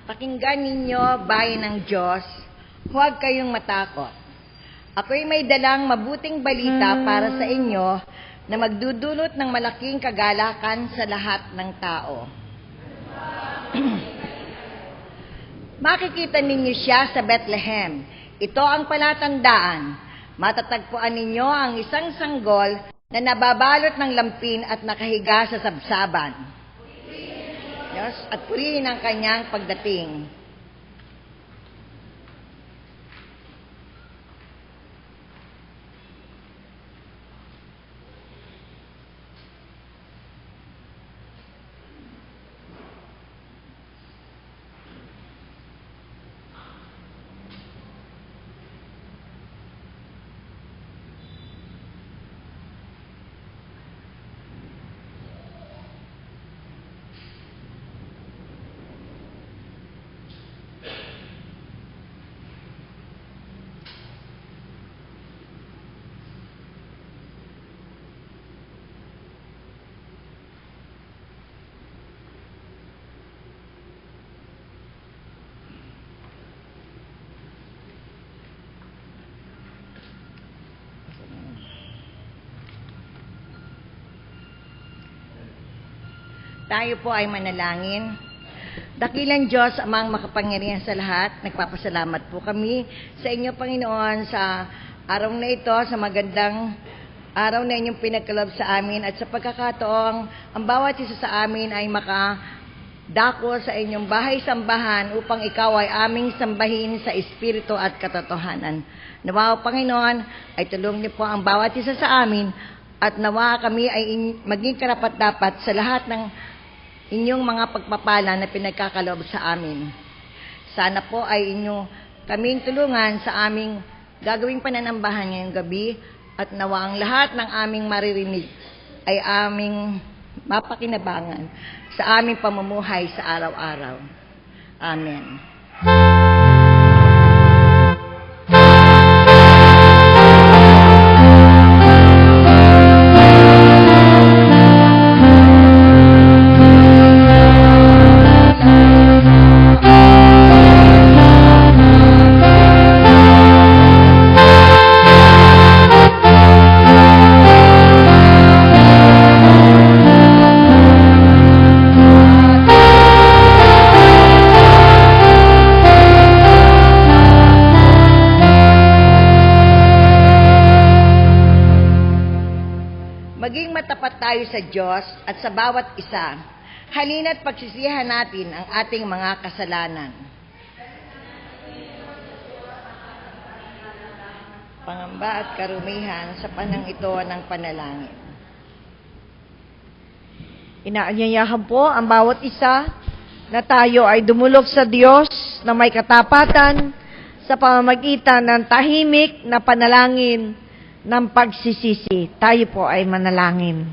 Pakinggan ninyo, bayan ng Diyos, huwag kayong matakot. Ako'y may dalang mabuting balita para sa inyo na magdudulot ng malaking kagalakan sa lahat ng tao. Makikita ninyo siya sa Bethlehem. Ito ang palatandaan. Matatagpuan ninyo ang isang sanggol na nababalot ng lampin at nakahiga sa sabsaban. Yes, at purihin ang kanyang pagdating. Tayo po ay manalangin. Dakilang Diyos, amang makapangyarihan sa lahat, nagpapasalamat po kami sa inyo, Panginoon, sa araw na ito, sa magandang araw na inyong pinagkaloob sa amin, at sa pagkakataong ang bawat isa sa amin ay makadako sa inyong bahay-sambahan upang ikaw ay aming sambahin sa espiritu at katotohanan. Nawa, Panginoon, ay tulong niyo po ang bawat isa sa amin, at nawa kami ay maging karapat-dapat sa lahat ng inyong mga pagpapala na pinagkakaloob sa amin. Sana po ay inyo kaming tulungan sa aming gagawing pananambahan ngayong gabi, at nawa ang lahat ng aming maririnig ay aming mapakinabangan sa aming pamumuhay sa araw-araw. Amen. Maging matapat tayo sa Diyos at sa bawat isa. Halina't pagsisihan natin ang ating mga kasalanan. Pangamba at karumihan sa panang ito ng panalangin. Inaanyayahan po ang bawat isa na tayo ay dumulog sa Diyos na may katapatan sa pamamagitan ng tahimik na panalangin ng pagsisisi. Tayo po ay manalangin.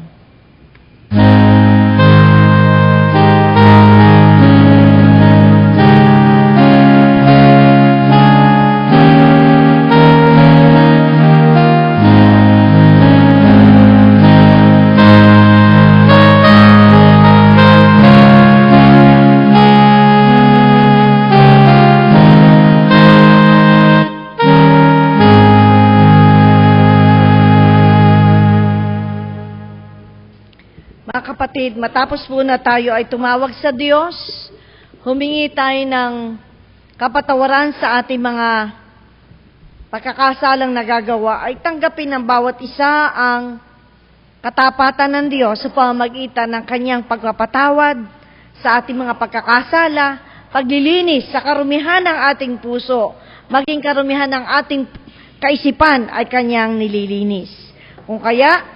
Kapatid, matapos po na tayo ay tumawag sa Diyos, humingi tayo ng kapatawaran sa ating mga pagkakasalang nagagawa, ay tanggapin ng bawat isa ang katapatan ng Diyos sa pamamagitan ng kanyang pagpapatawad sa ating mga pagkakasala, paglilinis sa karumihan ng ating puso, maging karumihan ng ating kaisipan ay kanyang nililinis. Kung kaya,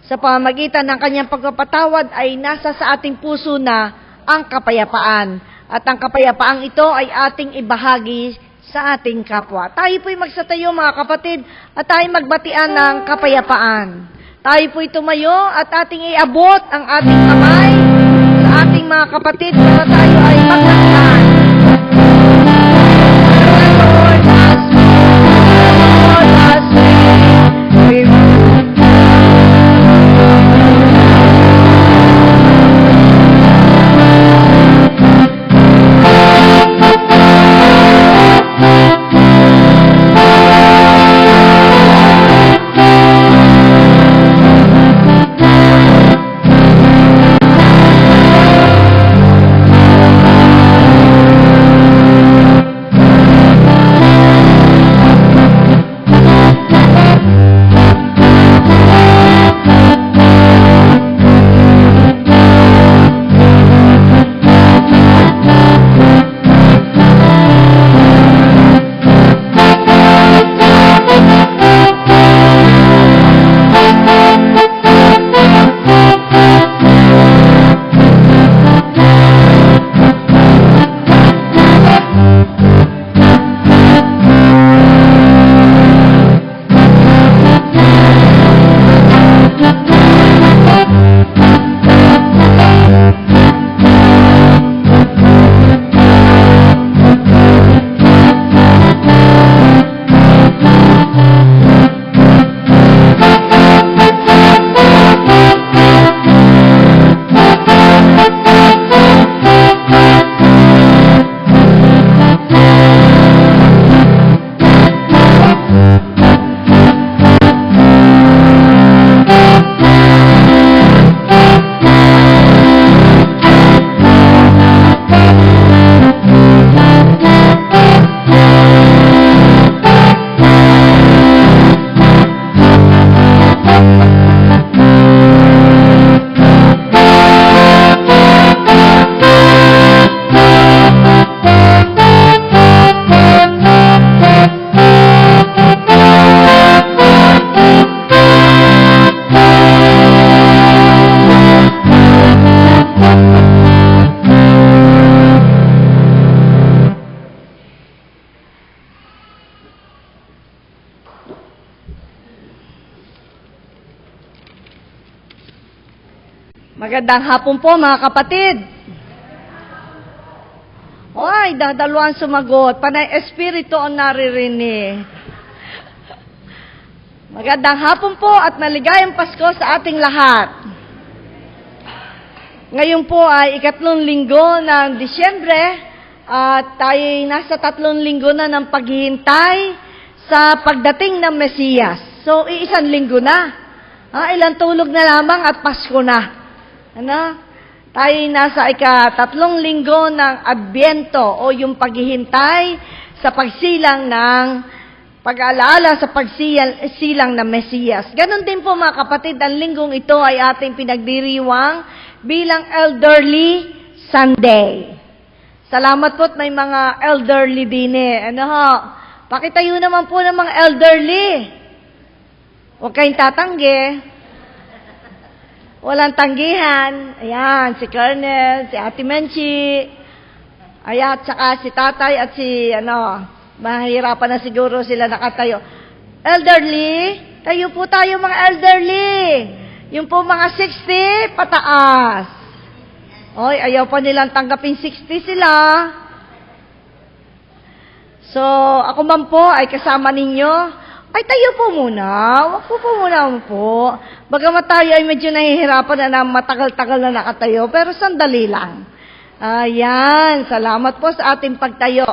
sa pamamagitan ng kanyang pagpapatawad ay nasa sa ating puso na ang kapayapaan. At ang kapayapaang ito ay ating ibahagi sa ating kapwa. Tayo po'y magsatayo, mga kapatid, at tayo magbatian ng kapayapaan. Tayo po'y tumayo at ating iabot ang ating kamay sa ating mga kapatid para tayo ay maglakad. Magandang hapon po mga kapatid. Oy, dadaluan sumagot. Panay espiritu ang naririnig. Magandang hapon po at maligayang Pasko sa ating lahat. Ngayon po ay 3 linggo ng Disyembre at tayo nasa 3 linggo na ng paghihintay sa pagdating ng Mesiyas. So, 1 linggo na. Ilang tulog na lamang at Pasko na. Tayo nasa 3 linggo ng Adbyento o yung paghihintay sa pagsilang ng pag-aalala sa pagsilang ng Mesiyas. Ganon din po mga kapatid, ang linggong ito ay ating pinagdiriwang bilang Elderly Sunday. Salamat po't may mga elderly din Pakitayo naman po ng mga elderly. Huwag kayong tatanggi. Walang tanggihan. Ayan, si Colonel, si Ate Menchi. Ayan, tsaka si Tatay at si, mahirapan na siguro sila nakatayo. Elderly, tayo po tayo mga elderly. Yung po mga 60, pataas. Oy, ayaw pa nilang tanggapin 60 sila. So, ako man po ay kasama ninyo. Ay, tayo po muna. Wag po muna po. Bagamat tayo ay medyo nahihirapan na matagal-tagal na nakatayo, pero sandali lang. Ayan, salamat po sa ating pagtayo.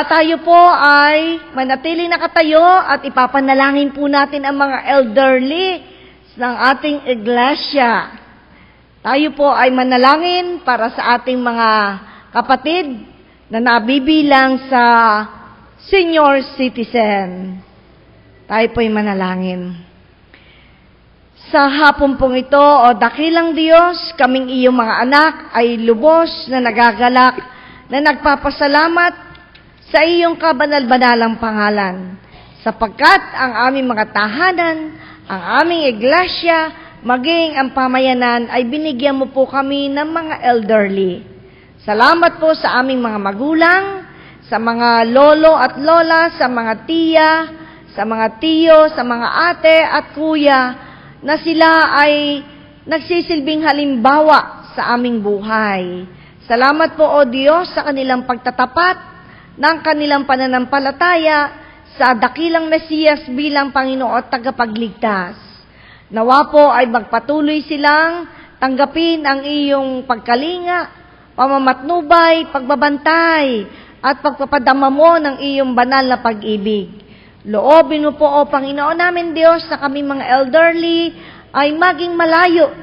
Tayo po ay manatiling nakatayo at ipapanalangin po natin ang mga elderly ng ating iglesia. Tayo po ay manalangin para sa ating mga kapatid na nabibilang sa senior citizen. Tayo po'y manalangin. Sa hapon pong ito, o dakilang Diyos, kaming iyong mga anak ay lubos na nagagalak, na nagpapasalamat sa iyong kabanal-banalang pangalan, sapagkat ang aming mga tahanan, ang aming iglesia, maging ang pamayanan ay binigyan mo po kami ng mga elderly. Salamat po sa aming mga magulang, sa mga lolo at lola, sa mga tiya, sa mga tiyo, sa mga ate at kuya, na sila ay nagsisilbing halimbawa sa aming buhay. Salamat po, O Diyos, sa kanilang pagtatapat ng kanilang pananampalataya sa dakilang Mesiyas bilang Panginoon at tagapagligtas. Nawa po ay magpatuloy silang tanggapin ang iyong pagkalinga, pamamatnubay, pagbabantay, at pagpapadama mo ng iyong banal na pag-ibig. Loobin mo po, O Panginoon namin Diyos, na kami mga elderly ay maging malayo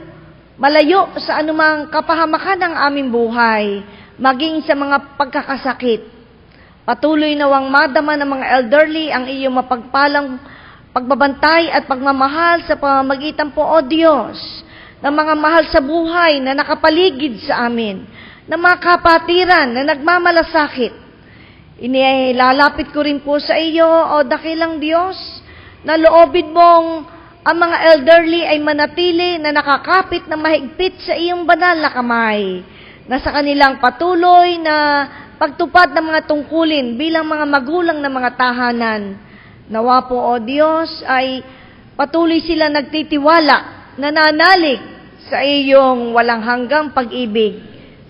sa anumang kapahamakan ng aming buhay, maging sa mga pagkakasakit. Patuloy nawang madama ng mga elderly ang iyong mapagpalang pagbabantay at pagmamahal sa pamamagitan po, O Diyos, ng mga mahal sa buhay na nakapaligid sa amin, ng mga kapatiran na nagmamalasakit. Inilalapit ko rin po sa iyo, O dakilang Diyos, na loobin mong ang mga elderly ay manatili na nakakapit na mahigpit sa iyong banal na kamay, na sa kanilang patuloy na pagtupad ng mga tungkulin bilang mga magulang ng mga tahanan. Nawa po, O Diyos, ay patuloy sila nagtitiwala, nananalig sa iyong walang hanggang pag-ibig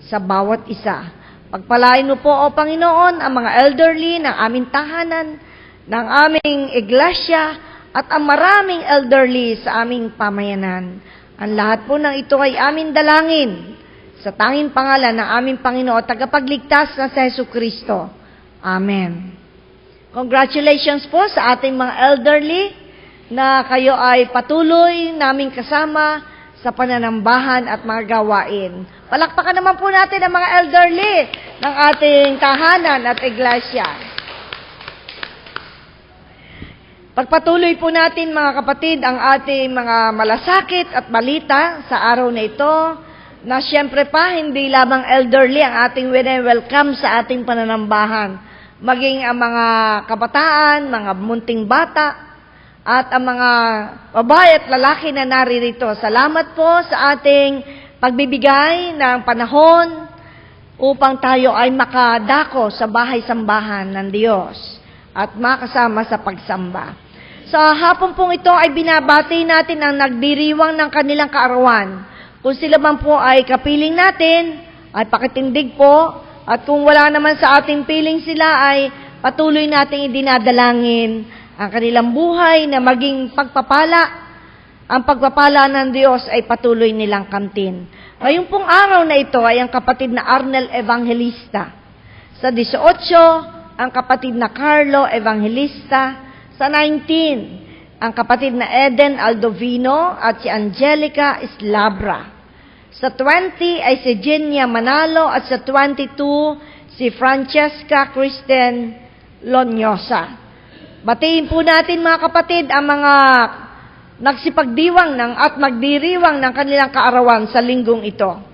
sa bawat isa. Pagpalain mo po, O Panginoon, ang mga elderly ng aming tahanan, ng aming iglesia, at ang maraming elderly sa aming pamayanan. Ang lahat po ng ito ay aming dalangin sa tanging pangalan ng aming Panginoon at tagapagligtas na si Jesucristo. Amen. Congratulations po sa ating mga elderly na kayo ay patuloy naming kasama sa pananambahan at mga gawain. Palakpakan naman po natin ang mga elderly ng ating tahanan at iglesia. Pagpatuloy po natin mga kapatid ang ating mga malasakit at balita sa araw na ito, na siyempre pa hindi lamang elderly ang ating welcome sa ating pananambahan, maging ang mga kabataan, mga munting bata, at ang mga babae at lalaki na naririto. Salamat po sa ating pagbibigay ng panahon upang tayo ay makadako sa bahay-sambahan ng Diyos at makasama sa pagsamba. Sa hapon pong ito ay binabati natin ang nagdiriwang ng kanilang kaarawan. Kung sila man po ay kapiling natin, ay pakitindig po. At kung wala naman sa ating piling sila, ay patuloy nating idinadalangin ang kanilang buhay na maging pagpapala. Ang pagpapala ng Diyos ay patuloy nilang kamtin. Ngayong pong araw na ito ay ang kapatid na Arnel Evangelista. Sa 18, ang kapatid na Carlo Evangelista. Sa 19, ang kapatid na Eden Aldovino at si Angelica Islabra. Sa 20 ay si Genia Manalo at sa 22, si Francesca Kristen Lonyosa. Batiin po natin mga kapatid ang mga nagsipagdiwang at magdiriwang ng kanilang kaarawan sa linggong ito.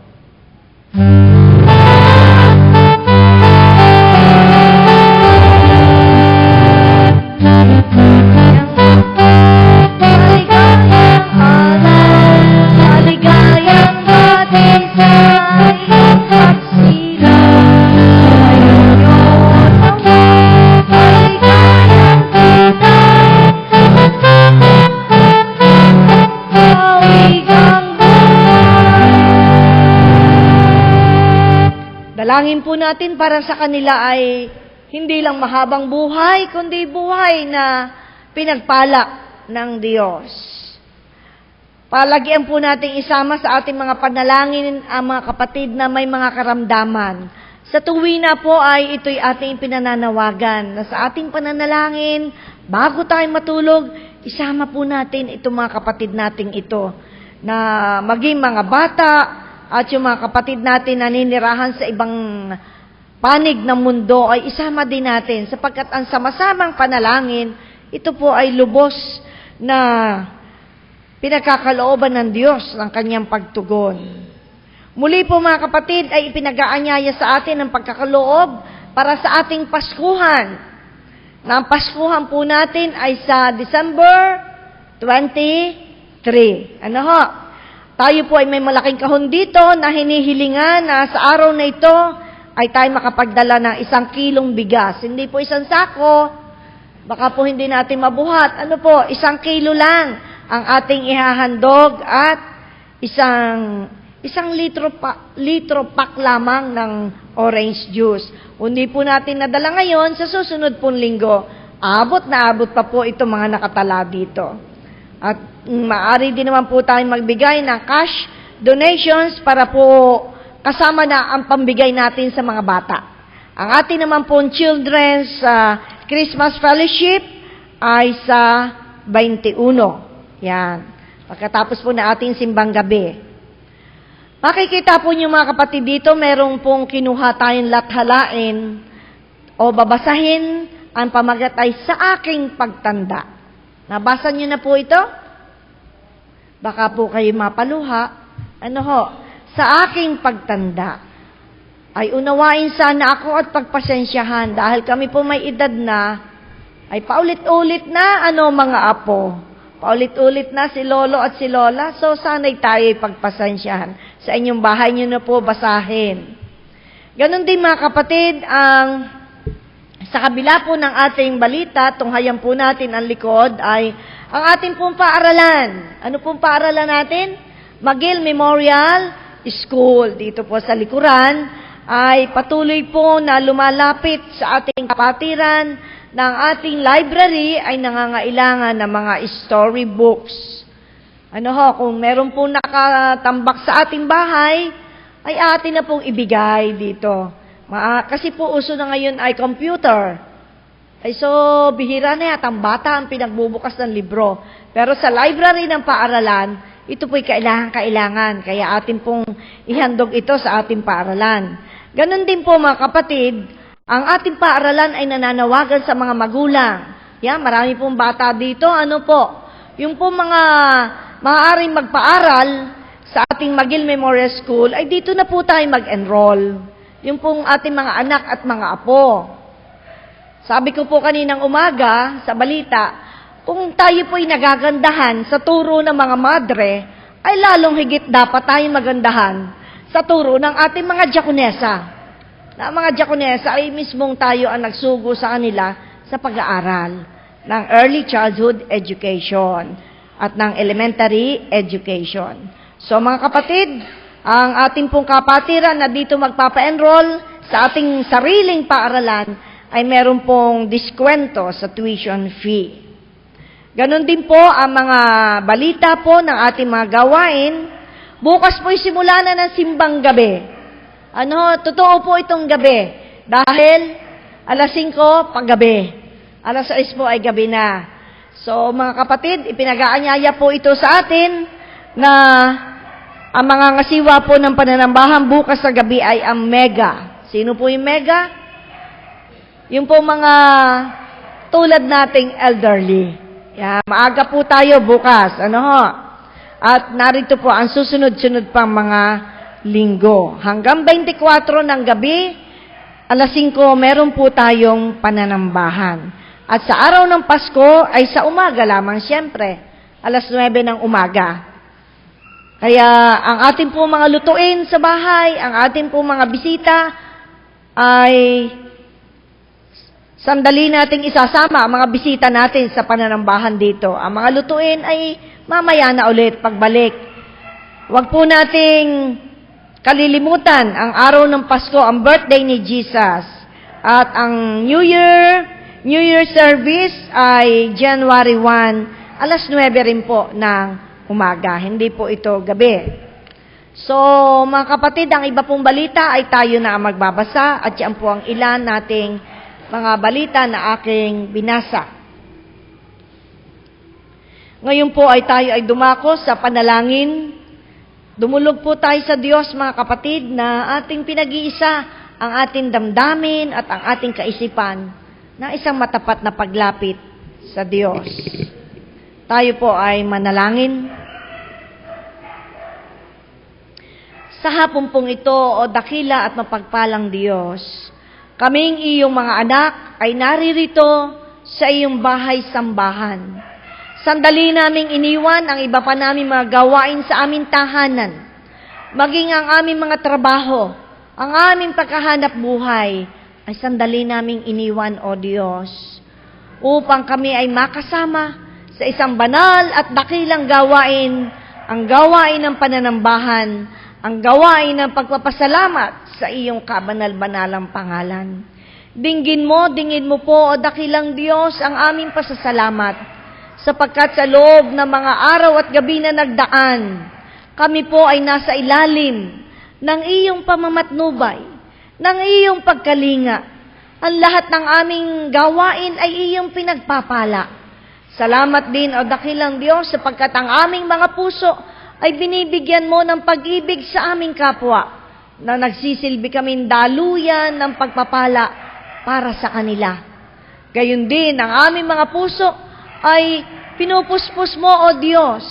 Dalangin po natin para sa kanila ay hindi lang mahabang buhay, kundi buhay na pinagpala ng Diyos. Palagian po natin isama sa ating mga panalangin ang mga kapatid na may mga karamdaman. Sa tuwina po ay ito'y ating pinananawagan na sa ating pananalangin, bago tayo matulog, isama po natin itong mga kapatid nating ito na maging mga bata, at yung mga kapatid natin na ninirahan sa ibang panig ng mundo ay isama din natin sapagkat ang sama-samang panalangin, ito po ay lubos na pinagkakalooban ng Diyos ng kanyang pagtugon. Muli po mga kapatid ay ipinag-aanyaya sa atin ang pagkakaloob para sa ating Paskuhan. Na ang Paskuhan po natin ay sa December 23. Ano ho? Tayo po ay may malaking kahon dito na hinihilingan na sa araw na ito ay tayo makapagdala ng 1 kilong bigas. Hindi po 1 sako, baka po hindi natin mabuhat. Ano po, 1 kilo lang ang ating ihahandog at isang litro pack lamang ng orange juice. Hindi po natin nadala ngayon, sa susunod pong linggo, abot na abot pa po itong mga nakatala dito. At maaari din naman po tayong magbigay ng cash donations para po kasama na ang pambigay natin sa mga bata. Ang ating naman po Children's Christmas Fellowship ay sa 21. Yan. Pagkatapos po na ating simbang gabi. Makikita po niyo mga kapatid dito, merong pong kinuha tayong lathalain o babasahin ang pamagat ay sa aking pagtanda. Nabasa niyo na po ito? Baka po kayo mapaluha. Ano ho? Sa aking pagtanda, ay unawain sana ako at pagpasensyahan dahil kami po may edad na, ay paulit-ulit na mga apo. Paulit-ulit na si Lolo at si Lola, so sana'y tayo'y pagpasensyahan. Sa inyong bahay niyo na po basahin. Ganon din mga kapatid, sa kabila po ng ating balita, tunghayan po natin ang likod, ay ang ating pong paaralan. Ano pong paaralan natin? McGill Memorial School. Dito po sa likuran, ay patuloy po na lumalapit sa ating kapatiran ng ating library ay nangangailangan ng mga storybooks. Ano ho, kung meron po nakatambak sa ating bahay, ay atin na pong ibigay dito. Kasi po uso na ngayon ay computer. Ay so, bihira na yata ang bata ang pinagbubukas ng libro. Pero sa library ng paaralan, ito po'y kailangan. Kaya atin pong ihandog ito sa ating paaralan. Ganon din po mga kapatid, ang ating paaralan ay nananawagan sa mga magulang. Yan, marami pong bata dito. Ano po? Yung po mga maaaring magpaaral sa ating McGill Memorial School, ay dito na po tayo mag-enroll. Yung pong ating mga anak at mga apo. Sabi ko po kaninang umaga sa balita, kung tayo po'y nagagandahan sa turo ng mga madre, ay lalong higit dapat tayo magandahan sa turo ng ating mga diakonesa. Na mga diakonesa ay mismong tayo ang nagsugo sa kanila sa pag-aaral ng early childhood education at ng elementary education. So mga kapatid, ang ating pong kapatiran na dito magpapa-enroll sa ating sariling paaralan ay meron pong diskwento sa tuition fee. Ganon din po ang mga balita po ng ating mga gawain. Bukas po'y simula na ng simbang gabi. Totoo po itong gabi. Dahil alas 5 paggabi. Alas 6 po ay gabi na. So mga kapatid, ipinag-aanyaya po ito sa atin na ang mga ngasiwa po ng pananambahan bukas sa gabi ay ang mega. Sino po yung mega? Yung po mga tulad nating elderly. Maaga po tayo bukas. At narito po ang susunod-sunod pang mga linggo. Hanggang 24 ng gabi, alas 5, meron po tayong pananambahan. At sa araw ng Pasko ay sa umaga lamang, siyempre. Alas 9 ng umaga. Kaya ang ating po mga lutuin sa bahay, ang ating po mga bisita ay sandali nating isasama ang mga bisita natin sa pananambahan dito. Ang mga lutuin ay mamaya na ulit pagbalik. Huwag po nating kalilimutan ang araw ng Pasko, ang birthday ni Jesus. At ang New Year service ay January 1, alas 9 rin po ng umaga. Hindi po ito gabi. So, mga kapatid, ang iba pong balita ay tayo na ang magbabasa at yan po ang ilan nating mga balita na aking binasa. Ngayon po ay tayo ay dumako sa panalangin. Dumulog po tayo sa Diyos, mga kapatid, na ating pinag-iisa ang ating damdamin at ang ating kaisipan na isang matapat na paglapit sa Diyos. Tayo po ay manalangin. Sa hapon pong ito, o dakila at mapagpalang Diyos, kaming iyong mga anak ay naririto sa iyong bahay-sambahan. Sandali naming iniwan ang iba pa naming mga gawain sa aming tahanan, maging ang aming mga trabaho, ang aming pagkahanap buhay, ay sandali naming iniwan, O Diyos, upang kami ay makasama sa isang banal at dakilang gawain, ang gawain ng pananambahan, ang gawain ng pagpapasalamat sa iyong kabanal-banalang pangalan. Dinggin mo po, O dakilang Diyos, ang aming pasasalamat, sapagkat sa loob ng mga araw at gabi na nagdaan, kami po ay nasa ilalim ng iyong pamamatnubay, ng iyong pagkalinga. Ang lahat ng aming gawain ay iyong pinagpapala. Salamat din, O dakilang Diyos, sapagkat ang aming mga puso ay binibigyan mo ng pag-ibig sa aming kapwa, na nagsisilbi kaming daluyan ng pagpapala para sa kanila. Gayon din, ang aming mga puso ay pinupuspos mo, O Diyos,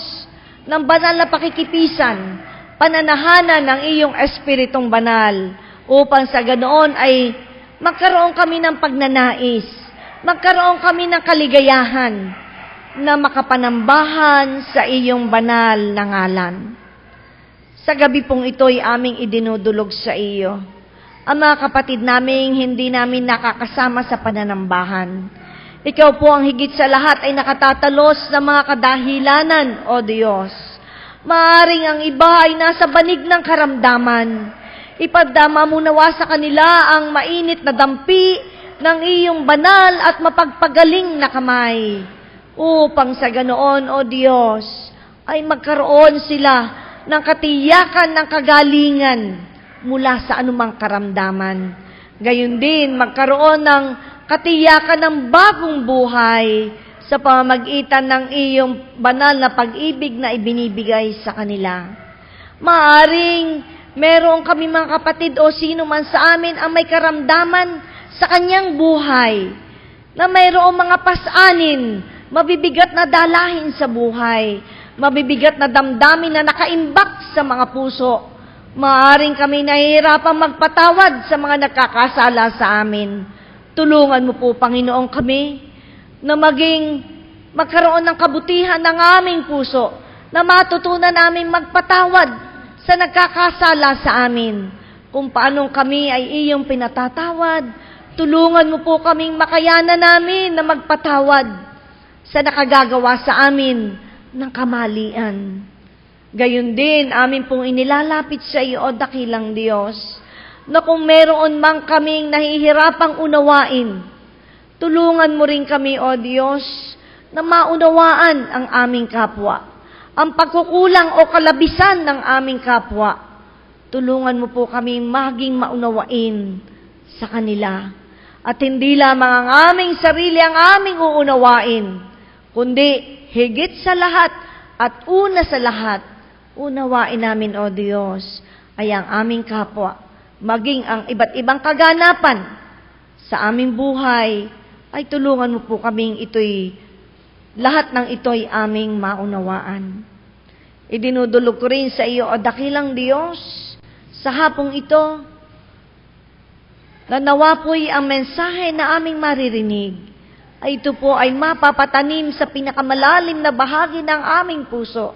ng banal na pakikipisan, pananahanan ng iyong Espiritong Banal, upang sa ganoon ay magkaroon kami ng pagnanais, magkaroon kami ng kaligayahan, na makapanambahan sa iyong banal na ngalan. Sa gabi pong ito'y aming idinudulog sa iyo ang mga kapatid naming hindi namin nakakasama sa pananambahan. Ikaw po ang higit sa lahat ay nakatatalos ng mga kadahilanan, O Diyos. Maaring ang iba ay nasa banig ng karamdaman. Ipadama mo nawa sa kanila ang mainit na dampi ng iyong banal at mapagpagaling na kamay, upang sa ganoon, O Diyos, ay magkaroon sila ng katiyakan ng kagalingan mula sa anumang karamdaman. Gayon din, magkaroon ng katiyakan ng bagong buhay sa pamamagitan ng iyong banal na pag-ibig na ibinibigay sa kanila. Maaring meron kami mga kapatid o sino man sa amin ang may karamdaman sa kanyang buhay, na mayroong mga pasanin, mabibigat na dalahin sa buhay, mabibigat na damdamin na nakaimbak sa mga puso. Maaring kami nahihirapang magpatawad sa mga nakakasala sa amin. Tulungan mo po, Panginoon, kami na magkaroon ng kabutihan ng aming puso, na matutunan namin magpatawad sa nagkakasala sa amin. Kung paano kami ay iyong pinatatawad, tulungan mo po kaming makayanan namin na magpatawad sa nakagagawa sa amin ng kamalian. Gayon din, amin pong inilalapit sa iyo, O dakilang Diyos, na kung meron mang kaming nahihirapang unawain, tulungan mo rin kami, O Diyos, na maunawaan ang aming kapwa. Ang pagkukulang o kalabisan ng aming kapwa, tulungan mo po kami maging maunawain sa kanila. At hindi lamang ang aming sarili ang aming uunawain, kundi higit sa lahat at una sa lahat, unawain namin, O Diyos, ay ang aming kapwa, maging ang iba't ibang kaganapan sa aming buhay, ay tulungan mo po kaming lahat ng ito'y aming maunawaan. Idinudulog ko rin sa iyo, O dakilang Diyos, sa hapong ito, na nawa po'y ang mensahe na aming maririnig, ay ito po ay mapapatanim sa pinakamalalim na bahagi ng aming puso.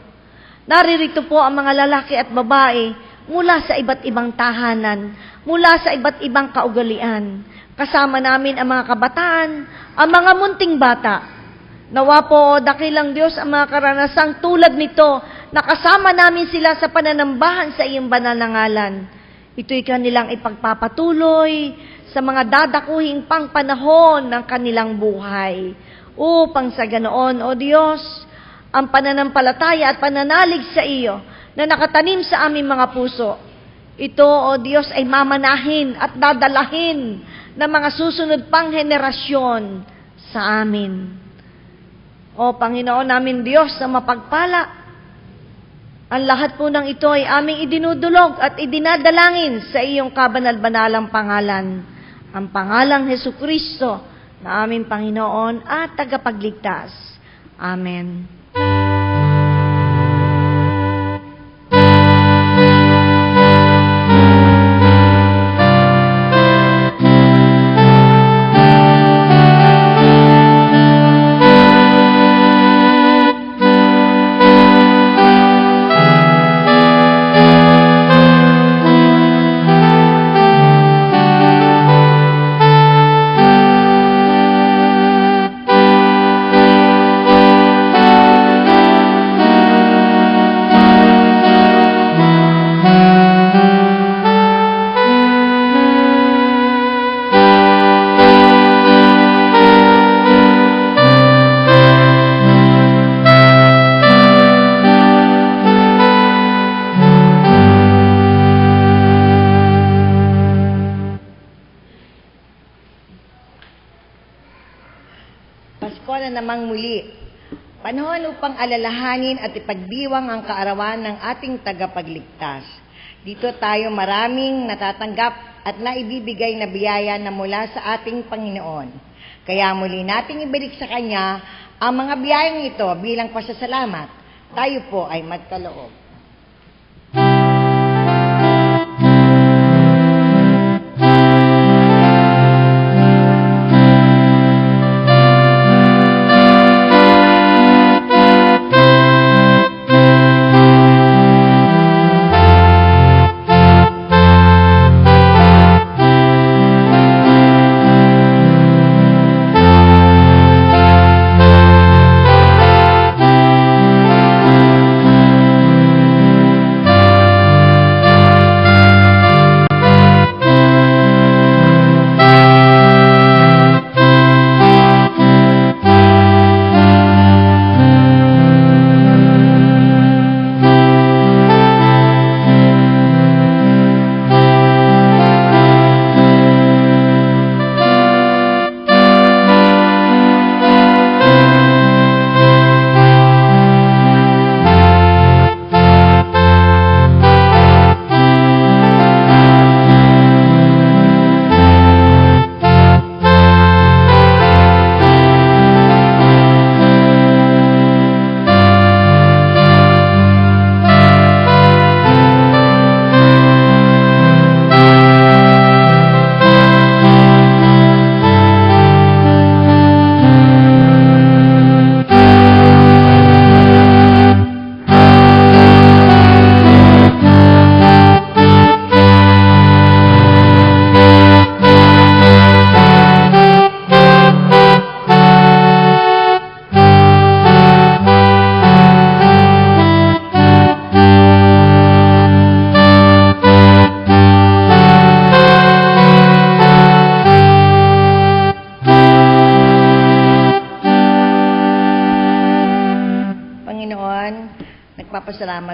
Naririto po ang mga lalaki at babae mula sa iba't ibang tahanan, mula sa iba't ibang kaugalian. Kasama namin ang mga kabataan, ang mga munting bata. Nawa po, O dakilang Diyos, ang mga karanasang tulad nito, nakasama namin sila sa pananambahan sa iyong banal na ngalan. Ito'y kanilang ipagpapatuloy sa mga dadakuhing pang panahon ng kanilang buhay. Upang sa ganoon, O Diyos, ang pananampalataya at pananalig sa iyo na nakatanim sa aming mga puso, ito, O Diyos, ay mamanahin at dadalahin ng mga susunod pang henerasyon sa amin. O Panginoon namin Diyos na mapagpala, ang lahat po ng ito ay aming idinudulog at idinadalangin sa iyong kabanal-banalang pangalan, ang pangalang Hesukristo na aming Panginoon at tagapagligtas. Amen. Pasko na namang muli. Panahon upang alalahanin at ipagdiwang ang kaarawan ng ating tagapagligtas. Dito tayo maraming natatanggap at naibibigay na biyaya na mula sa ating Panginoon. Kaya muli nating ibalik sa Kanya ang mga biyayang ito bilang pasasalamat. Tayo po ay magkaloob.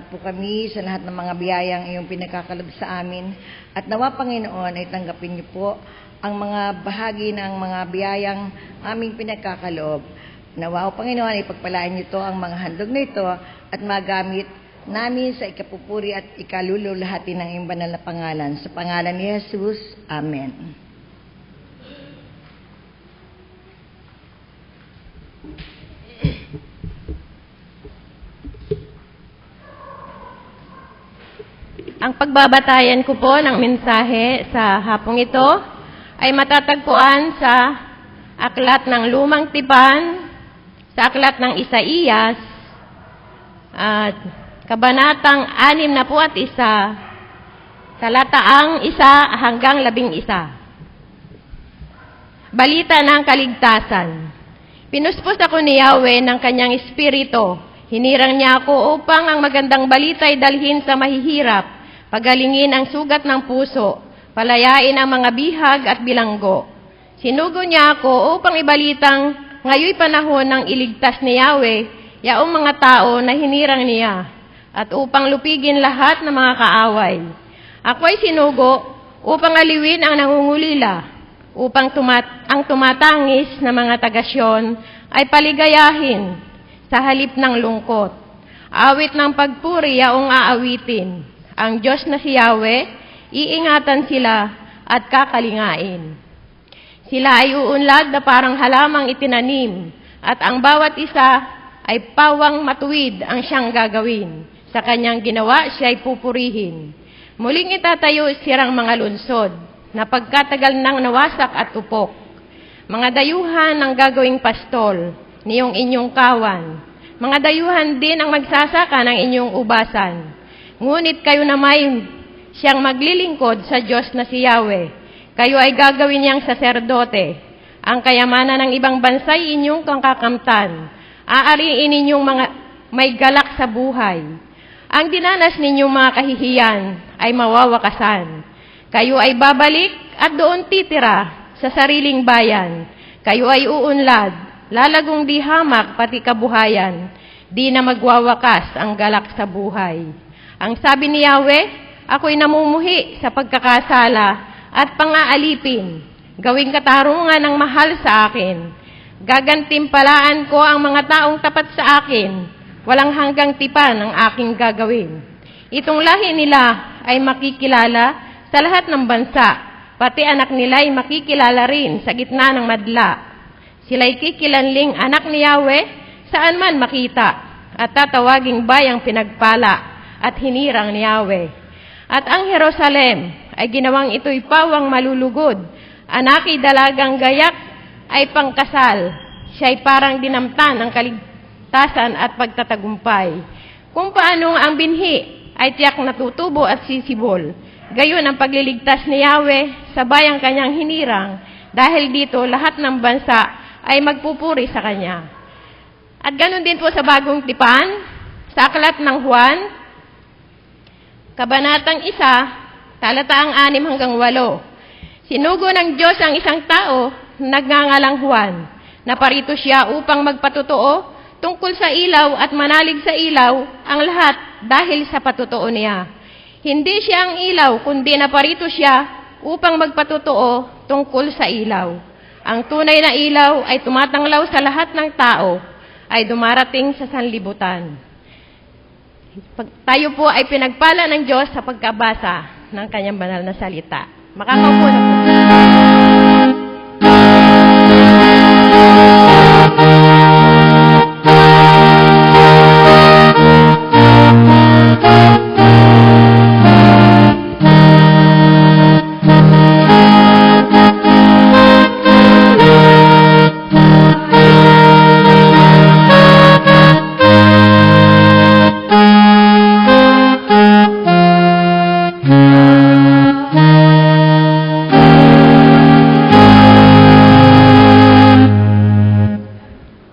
po kami sa lahat ng mga biyayang iyong pinagkakalob sa amin. At nawa, Panginoon, ay tanggapin niyo po ang mga bahagi ng mga biyayang aming pinagkakalob. Nawa, O Panginoon, ay pagpalaan niyo to ang mga handog na ito at magamit namin sa ikapupuri at ikalululahati ng iyong banal na pangalan. Sa pangalan ni Jesus, Amen. Ang pagbabatayan ko po ng mensahe sa hapong ito ay matatagpuan sa Aklat ng Lumang Tipan, sa Aklat ng Isaías, at Kabanatang 61, talataang 1 hanggang 11. Balita ng kaligtasan. Pinuspos ako ni Yahweh ng kanyang espiritu. Hinirang niya ako upang ang magandang balita ay dalhin sa mahihirap, pagalingin ang sugat ng puso, palayain ang mga bihag at bilanggo. Sinugo niya ako upang ibalitang ngayoy panahon ng iligtas ni Yahweh, yaong mga tao na hinirang niya, at upang lupigin lahat ng mga kaaway. Ako ay sinugo upang aliwin ang nangungulila, upang ang tumatangis na mga tagasyon ay paligayahin sa halip ng lungkot. Awit ng pagpuri yaong aawitin. Ang Diyos na si Yahweh, iingatan sila at kakalingain. Sila ay uunlad na parang halamang itinanim, at ang bawat isa ay pawang matuwid ang siyang gagawin. Sa kanyang ginawa, siya ay pupurihin. Muling itatayo sirang mga lunsod, na pagkatagal nang nawasak at tupok. Mga dayuhan ang gagawing pastol, niyong inyong kawan. Mga dayuhan din ang magsasaka ng inyong ubasan. Ngunit kayo na may siyang maglilingkod sa Diyos na si Yahweh. Kayo ay gagawin niyang saserdote. Ang kayamanan ng ibang bansa ay inyong kakakamtan. Aariin ninyong mga may galak sa buhay. Ang dinanas ninyong mga kahihiyan ay mawawakasan. Kayo ay babalik at doon titira sa sariling bayan. Kayo ay uunlad, lalagong di hamak pati kabuhayan. Di na magwawakas ang galak sa buhay. Ang sabi ni Yahweh, ako'y namumuhi sa pagkakasala at pang-aalipin. Gawing katarungan ang mahal sa akin. Gagantimpalaan ko ang mga taong tapat sa akin. Walang hanggang tipan ang aking gagawin. Itong lahi nila ay makikilala sa lahat ng bansa. Pati anak nila ay makikilala rin sa gitna ng madla. Sila'y kikilanling anak ni Yahweh saan man makita. At tatawaging bayang pinagpala at hinirang ni Yahweh. At ang Jerusalem ay ginawang ito'y pawang malulugod. Anaki dalagang gayak ay pangkasal. Siya'y parang dinamtan ng kaligtasan at pagtatagumpay. Kung paanong ang binhi ay tiyak natutubo at sisibol. Gayon ang pagliligtas ni Yahweh sa bayang kanyang hinirang. Dahil dito lahat ng bansa ay magpupuri sa kanya. At ganon din po sa Bagong Tipan, sa Aklat ng Juan, Kabanatang 1, talataang 6 hanggang 8. Sinugo ng Diyos ang isang tao, nagngangalang Juan, na parito siya upang magpatotoo tungkol sa ilaw at manalig sa ilaw ang lahat dahil sa patotoo niya. Hindi siya ang ilaw, kundi naparito siya upang magpatotoo tungkol sa ilaw. Ang tunay na ilaw ay tumatanglaw sa lahat ng tao, ay dumarating sa sanlibutan. Tayo po ay pinagpala ng Diyos sa pagkabasa ng kanyang banal na salita. Makakaupo na po.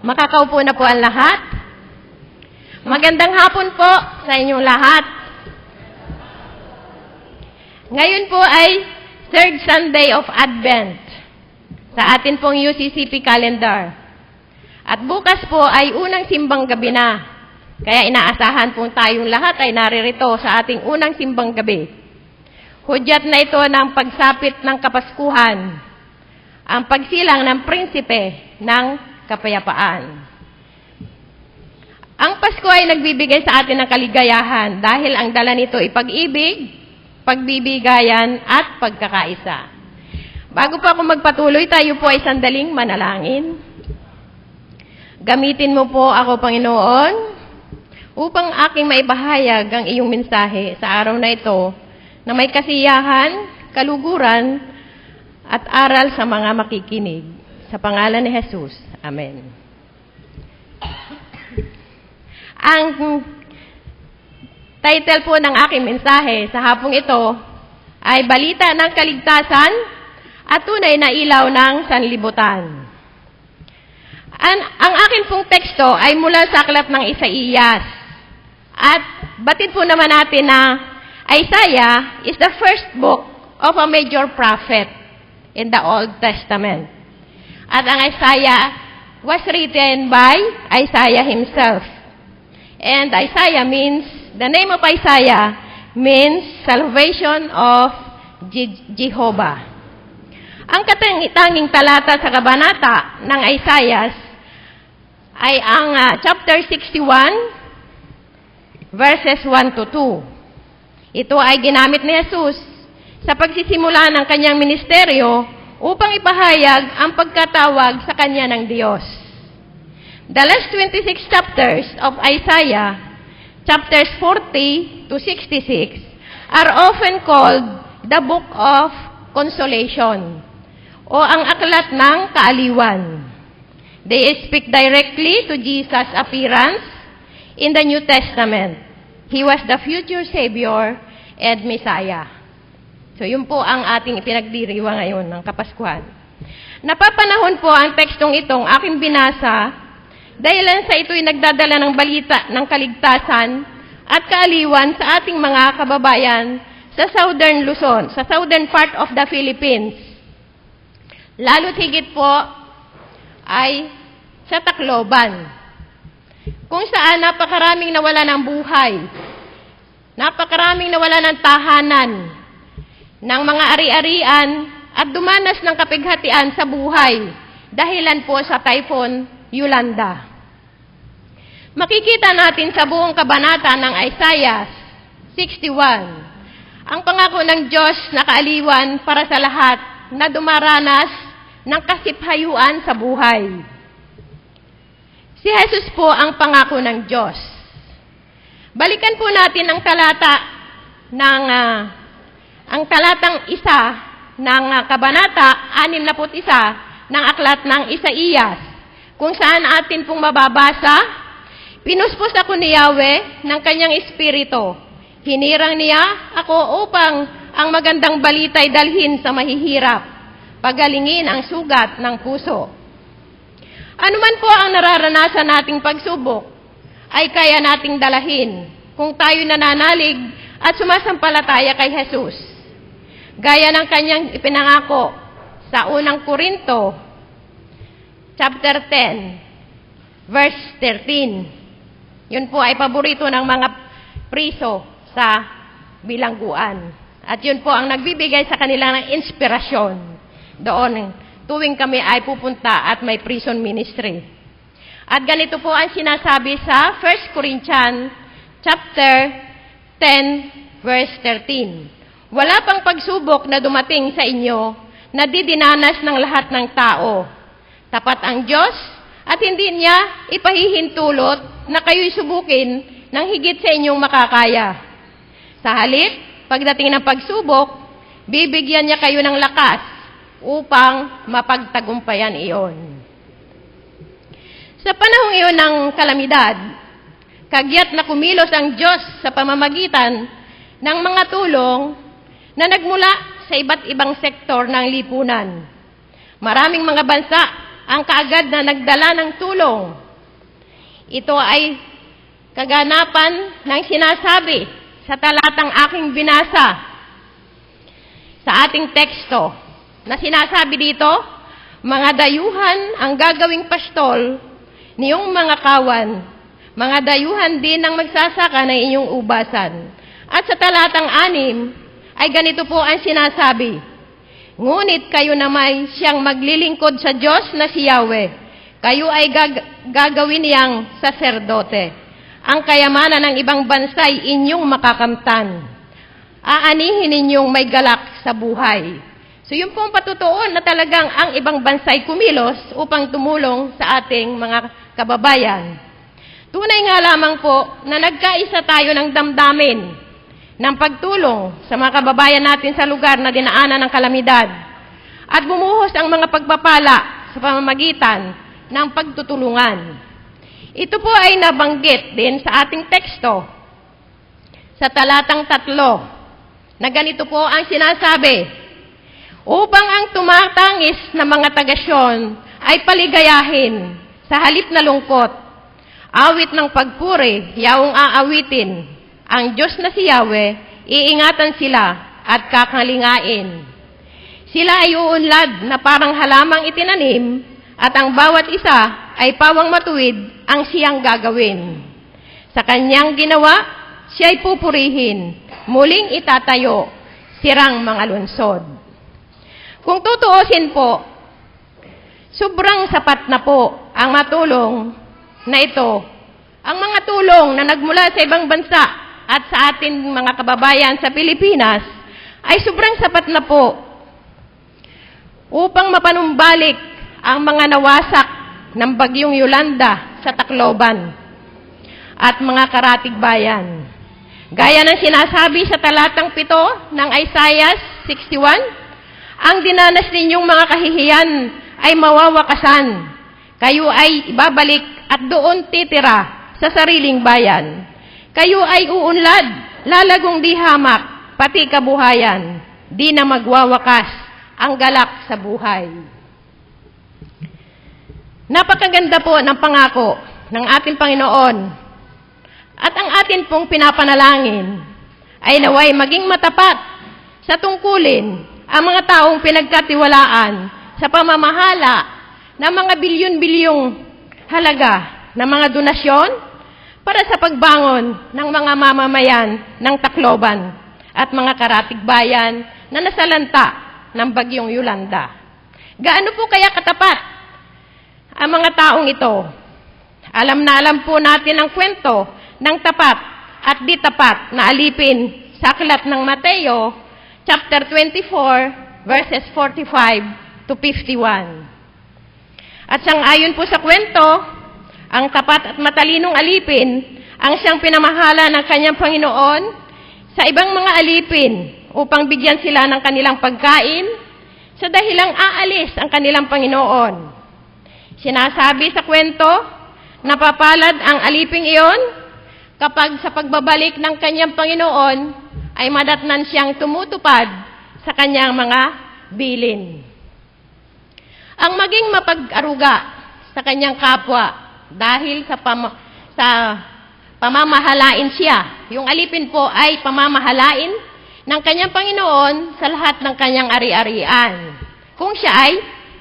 Makakaupo na po ang lahat. Magandang hapon po sa inyong lahat. Ngayon po ay third Sunday of Advent sa atin pong UCCP calendar. At bukas po ay unang simbang gabi na Kaya inaasahan pong tayong lahat ay naririto sa ating unang simbang gabi. Hudyat na ito ng pagsapit ng Kapaskuhan, ang pagsilang ng prinsipe ng kapayapaan. Ang Pasko ay nagbibigay sa atin ng kaligayahan dahil ang dala nito ay pag-ibig, pagbibigayan at pagkakaisa. Bago pa ako magpatuloy, tayo po ay sandaling manalangin. Gamitin mo po ako, Panginoon, upang aking maibahayag ang iyong mensahe sa araw na ito na may kasiyahan, kaluguran, at aral sa mga makikinig. Sa pangalan ni Jesus. Amen. Ang title po ng aking mensahe sa hapong ito ay Balita ng Kaligtasan at Tunay na Ilaw ng Sanlibutan. Ang akin pong teksto ay mula sa aklat ng Isaías. At batid po naman natin na Isaiah is the first book of a major prophet in the Old Testament. At ang Isaiah was written by Isaiah himself. And Isaiah means, the name of Isaiah means salvation of Jehovah. Ang katanging talata sa kabanata ng Isaiah ay ang chapter 61, verses 1 to 2. Ito ay ginamit ni Jesus sa pagsisimula ng kanyang ministeryo upang ipahayag ang pagkatawag sa kanya ng Diyos. The last 26 chapters of Isaiah, chapters 40 to 66, are often called the Book of Consolation o ang aklat ng kaaliwan. They speak directly to Jesus' appearance in the New Testament. He was the future Savior and Messiah. So yun po ang ating ipinagdiriwa ngayon ng Kapaskuhan. Napapanahon po ang tekstong itong aking binasa dahil sa ito'y nagdadala ng balita ng kaligtasan at kaaliwan sa ating mga kababayan sa Southern Luzon, sa southern part of the Philippines. Lalo't higit po ay sa Tacloban, kung saan napakaraming nawala ng buhay, napakaraming nawala ng tahanan, ng mga ari-arian at dumanas ng kapighatian sa buhay dahilan po sa Typhoon Yolanda. Makikita natin sa buong kabanata ng Isaiah 61 ang pangako ng Diyos na kaaliwan para sa lahat na dumaranas ng kasiphayuan sa buhay. Si Jesus po ang pangako ng Diyos. Balikan po natin ang talata ng ang talatang 1 ng kabanata 61 ng aklat ng Isaías, kung saan atin pong mababasa, pinuspos ako ni Yahweh ng kanyang espiritu. Hinirang niya ako upang ang magandang balita'y dalhin sa mahihirap, pagalingin ang sugat ng puso. Ano man po ang nararanasan nating pagsubok, ay kaya nating dalahin kung tayo nananalig at sumasampalataya kay Jesus. Gaya ng kanyang ipinangako sa unang Korinto, chapter 10, verse 13. Yun po ay paborito ng mga priso sa bilangguan. At yun po ang nagbibigay sa kanila ng inspirasyon doon tuwing kami ay pupunta at may prison ministry. At ganito po ang sinasabi sa 1 Corinthians chapter 10, verse 13. Wala pang pagsubok na dumating sa inyo na didinanas ng lahat ng tao. Tapat ang Diyos at hindi niya ipahihintulot na kayo'y subukin ng higit sa inyong makakaya. Sa halip, pagdating ng pagsubok, bibigyan niya kayo ng lakas upang mapagtagumpayan iyon. Sa panahong iyon ng kalamidad, kagyat na kumilos ang Diyos sa pamamagitan ng mga tulong na nagmula sa iba't ibang sektor ng lipunan. Maraming mga bansa ang kaagad na nagdala ng tulong. Ito ay kaganapan ng sinasabi sa talatang aking binasa sa ating teksto na sinasabi dito, mga dayuhan ang gagawing pastol niyong mga kawan, mga dayuhan din ang magsasaka ng inyong ubasan. At sa talatang 6, ay ganito po ang sinasabi, ngunit kayo naman siyang maglilingkod sa Diyos na si Yahweh. Kayo ay gagawin niyang saserdote. Ang kayamanan ng ibang bansa ay inyong makakamtan. Aanihin ninyong may galak sa buhay. So yun po ang patutuon na talagang ang ibang bansa ay kumilos upang tumulong sa ating mga kababayan. Tunay nga lamang po na nagkaisa tayo ng damdamin ng pagtulong sa mga kababayan natin sa lugar na dinaanan ng kalamidad at bumuhos ang mga pagpapala sa pamamagitan ng pagtutulungan. Ito po ay nabanggit din sa ating teksto sa talatang 3 na ganito po ang sinasabi, upang ang tumatangis na mga tagasyon ay paligayahin sa halip na lungkot, awit ng pagpuri, yaong aawitin, ang Diyos na si Yahweh, iingatan sila at kakalingain. Sila ay uunlad na parang halamang itinanim, at ang bawat isa ay pawang matuwid ang siyang gagawin. Sa kanyang ginawa, siya'y pupurihin, muling itatayo, sirang mga lungsod. Kung tutuusin po, sobrang sapat na po ang matulong na ito. Ang mga tulong na nagmula sa ibang bansa at sa ating mga kababayan sa Pilipinas ay sobrang sapat na po upang mapanumbalik ang mga nawasak ng bagyong Yolanda sa Tacloban at mga karatig bayan. Gaya ng sinasabi sa talatang 7 ng Isaiah 61, ang dinanas ninyong mga kahihiyan ay mawawakasan. Kayo ay ibabalik at doon titira sa sariling bayan. Kayo ay uunlad, lalagong di hamak, pati kabuhayan. Di na magwawakas ang galak sa buhay. Napakaganda po ng pangako ng ating Panginoon. At ang atin pong pinapanalangin ay naway maging matapat sa tungkulin ang mga taong pinagkatiwalaan sa pamamahala ng mga bilyon-bilyong halaga ng mga donasyon para sa pagbangon ng mga mamamayan ng Tacloban at mga karatig bayan na nasalanta ng bagyong Yolanda. Gaano po kaya katapat ang mga taong ito? Alam na alam po natin ang kwento ng tapat at di tapat na alipin sa aklat ng Mateo, chapter 24, verses 45 to 51. At sang-ayon po sa kwento, ang tapat at matalinong alipin ang siyang pinamahala ng kanyang Panginoon sa ibang mga alipin upang bigyan sila ng kanilang pagkain sa dahilang aalis ang kanilang Panginoon. Sinasabi sa kwento, napapalad ang aliping iyon kapag sa pagbabalik ng kanyang Panginoon ay madatnan siyang tumutupad sa kanyang mga bilin. Ang maging mapag-aruga sa kanyang kapwa dahil sa pamamahalain siya. Yung alipin po ay pamamahalain ng kanyang Panginoon sa lahat ng kanyang ari-arian. Kung siya ay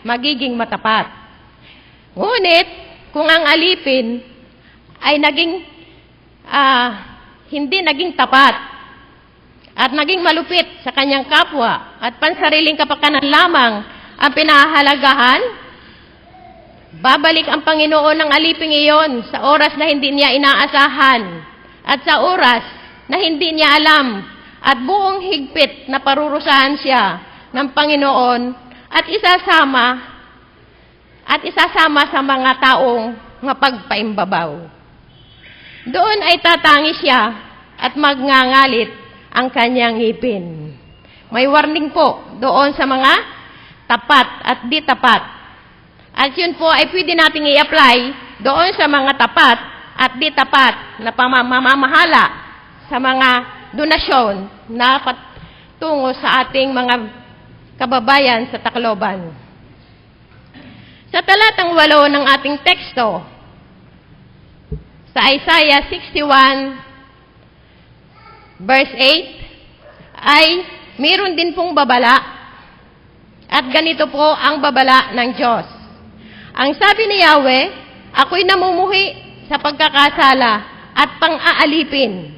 magiging matapat. Ngunit, kung ang alipin ay hindi naging tapat at naging malupit sa kanyang kapwa at pansariling kapakanan lamang ang pinahahalagahan, babalik ang Panginoon ng aliping iyon sa oras na hindi niya inaasahan at sa oras na hindi niya alam at buong higpit na parurusahan siya ng Panginoon at isasama sa mga taong mapagpaimbabaw. Doon ay tatangi siya at magngangalit ang kanyang ngipin. May warning po doon sa mga tapat at di tapat. At yun po ay pwede nating i-apply doon sa mga tapat at di tapat na pamamahala sa mga donasyon na patungo sa ating mga kababayan sa Tacloban. Sa talatang 8 ng ating teksto, sa Isaiah 61, verse 8, ay mayroon din pong babala. At ganito po ang babala ng Diyos. Ang sabi ni Yahweh, ako'y namumuhi sa pagkakasala at pang-aalipin.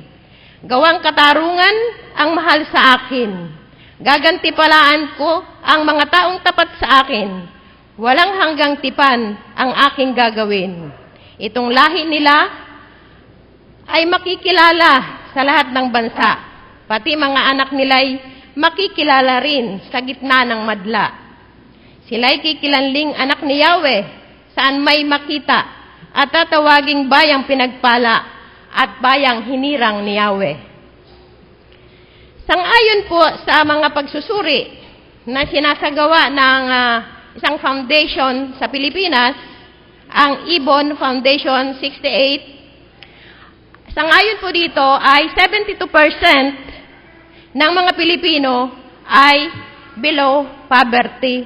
Gawang katarungan ang mahal sa akin. Gagantipalaan ko ang mga taong tapat sa akin. Walang hanggang tipan ang aking gagawin. Itong lahi nila ay makikilala sa lahat ng bansa. Pati mga anak nila'y makikilala rin sa gitna ng madla. Sila'y kikilanling anak ni Yahweh, saan may makita, at tatawaging bayang pinagpala at bayang hinirang ni Yahweh. Sang-ayon po sa mga pagsusuri na sinasagawa ng isang foundation sa Pilipinas, ang Ibon Foundation 68, sang-ayon po dito ay 72% ng mga Pilipino ay below poverty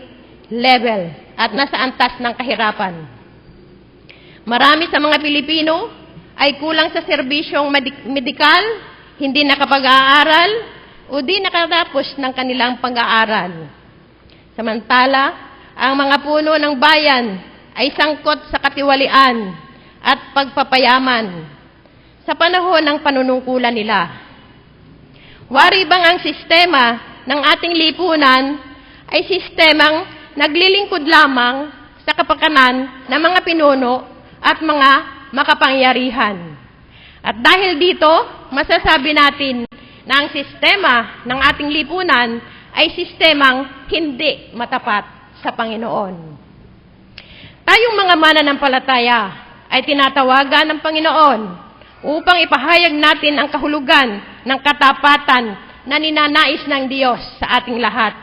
level at nasa antas ng kahirapan. Marami sa mga Pilipino ay kulang sa serbisyong medikal, hindi nakapag-aaral o di nakatapos ng kanilang pag-aaral. Samantala, ang mga puno ng bayan ay sangkot sa katiwalian at pagpapayaman sa panahon ng panunungkulan nila. Wari bang ang sistema ng ating lipunan ay sistemang naglilingkod lamang sa kapakanan ng mga pinuno at mga makapangyarihan. At dahil dito, masasabi natin na ang sistema ng ating lipunan ay sistemang hindi matapat sa Panginoon. Tayong mga mananampalataya ay tinatawagan ng Panginoon upang ipahayag natin ang kahulugan ng katapatan na ninanais ng Diyos sa ating lahat.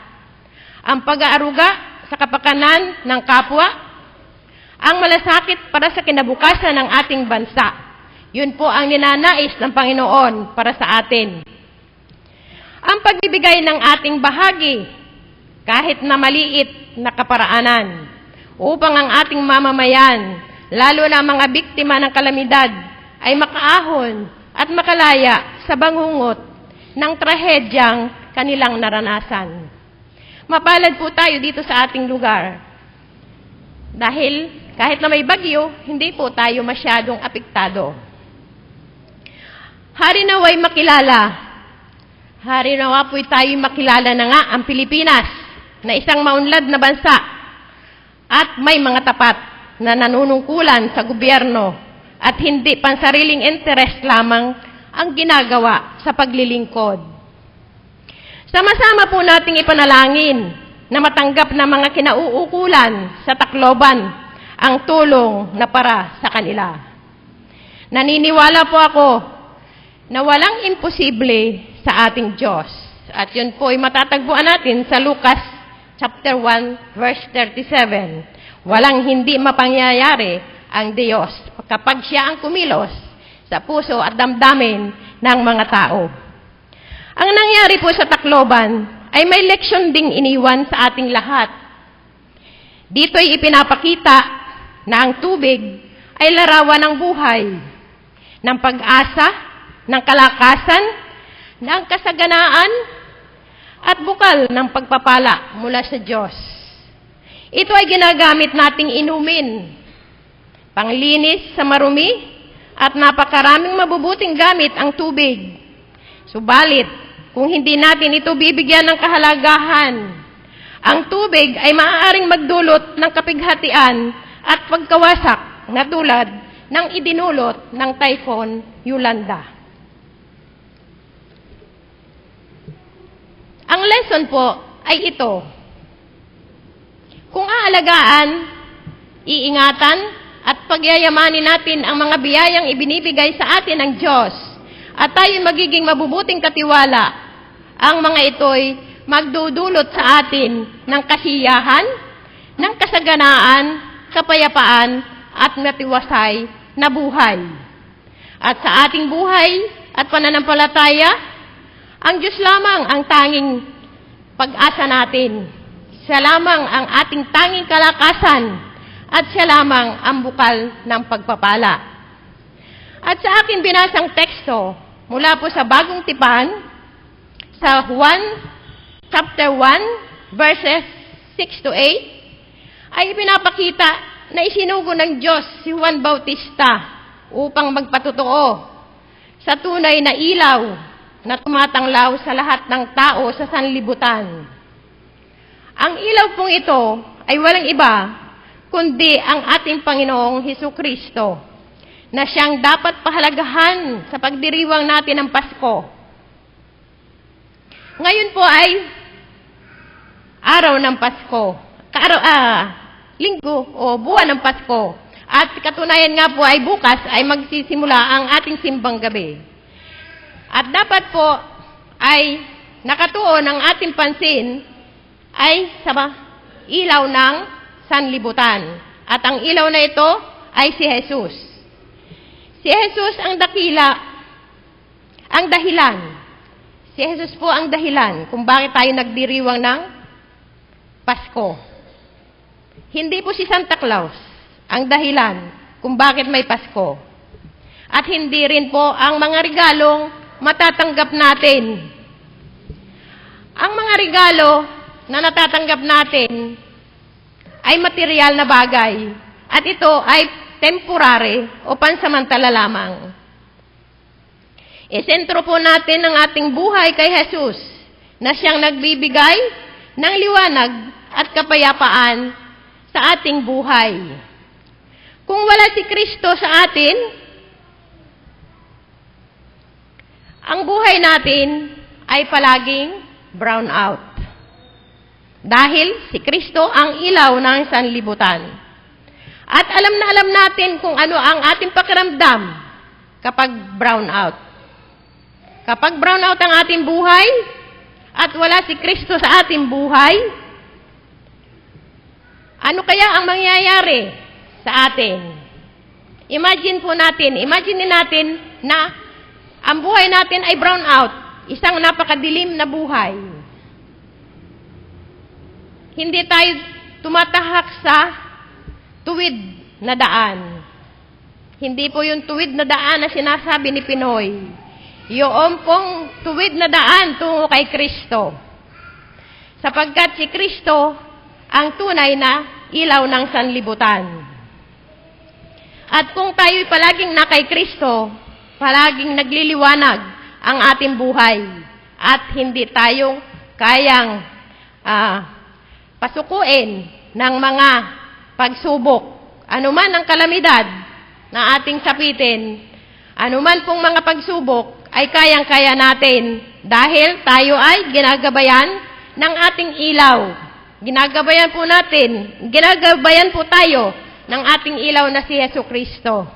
Ang pag-aaruga sa kapakanan ng kapwa, ang malasakit para sa kinabukasan ng ating bansa. Yun po ang ninanais ng Panginoon para sa atin. Ang pagbibigay ng ating bahagi, kahit na maliit na kaparaanan, upang ang ating mamamayan, lalo na mga biktima ng kalamidad, ay makaahon at makalaya sa bangungot ng trahedyang kanilang naranasan. Mapalad po tayo dito sa ating lugar. Dahil kahit na may bagyo, hindi po tayo masyadong apektado. Hari nawa'y makilala. Hari nawa po tayo makilala na nga ang Pilipinas na isang maunlad na bansa at may mga tapat na nanunungkulan sa gobyerno at hindi pansariling interest lamang ang ginagawa sa paglilingkod. Sama-sama po nating ipanalangin na matanggap na mga kinauukulan sa Tacloban ang tulong na para sa kanila. Naniniwala po ako na walang imposible sa ating Diyos. At yun po ay matatagpuan natin sa Lucas chapter 1 verse 37. Walang hindi mapangyayari ang Diyos kapag siya ang kumilos sa puso at damdamin ng mga tao. Ang nangyari po sa Tacloban ay may leksyon ding iniwan sa ating lahat. Dito'y ipinapakita na ang tubig ay larawan ng buhay, ng pag-asa, ng kalakasan, ng kasaganaan, at bukal ng pagpapala mula sa Diyos. Ito ay ginagamit nating inumin, panglinis sa marumi, at napakaraming mabubuting gamit ang tubig. Subalit, kung hindi natin ito bibigyan ng kahalagahan, ang tubig ay maaaring magdulot ng kapighatian at pagkawasak na tulad ng idinulot ng Typhoon Yolanda. Ang lesson po ay ito. Kung aalagaan, iingatan, at pagyayamanin natin ang mga biyayang ibinibigay sa atin ng Diyos, at tayo magiging mabubuting katiwala, ang mga ito'y magdudulot sa atin ng kasiyahan, ng kasaganaan, kapayapaan, at natiwasay na buhay. At sa ating buhay at pananampalataya, ang Diyos lamang ang tanging pag-asa natin. Siya lamang ang ating tanging kalakasan at siya lamang ang bukal ng pagpapala. At sa aking binasang teksto, mula po sa Bagong Tipan, sa chapter 1, verses 6 to 8, ay pinapakita na isinugo ng Diyos si Juan Bautista upang magpatotoo sa tunay na ilaw na tumatanglaw sa lahat ng tao sa sanlibutan. Ang ilaw pong ito ay walang iba kundi ang ating Panginoong Hesukristo na siyang dapat pahalagahan sa pagdiriwang natin ng Pasko. Ngayon po ay araw ng Pasko, linggo o buwan ng Pasko. At katunayan nga po ay bukas ay magsisimula ang ating simbang gabi. At dapat po ay nakatuon ang ating pansin ay sa ilaw ng sanlibutan. At ang ilaw na ito ay si Jesus. Si Jesus ang dakila, ang dahilan. Si Jesus po ang dahilan kung bakit tayo nagdiriwang ng Pasko. Hindi po si Santa Claus ang dahilan kung bakit may Pasko. At hindi rin po ang mga regalong matatanggap natin. Ang mga regalo na natatanggap natin ay material na bagay. At ito ay temporary o pansamantala lamang. Isentro po natin ang ating buhay kay Jesus na siyang nagbibigay ng liwanag at kapayapaan sa ating buhay. Kung wala si Kristo sa atin, ang buhay natin ay palaging brown out. Dahil si Kristo ang ilaw ng sanlibutan. At alam na alam natin kung ano ang ating pakiramdam kapag brown out. Kapag brown out ang ating buhay at wala si Kristo sa ating buhay, ano kaya ang mangyayari sa atin? Imagine natin na ang buhay natin ay brown out, isang napakadilim na buhay. Hindi tayo tumatahak sa tuwid na daan. Hindi po yung tuwid na daan na sinasabi ni Pinoy. Yung pong tuwid na daan tungo kay Kristo. Sapagkat si Kristo ang tunay na ilaw ng sanlibutan. At kung tayo'y palaging na kay Kristo, palaging nagliliwanag ang ating buhay at hindi tayong kayang pasukuin ng mga pagsubok. Anuman ang kalamidad na ating sapitin, anuman pong mga pagsubok ay kayang-kaya natin dahil tayo ay ginagabayan ng ating ilaw. Ginagabayan po tayo ng ating ilaw na si Jesucristo.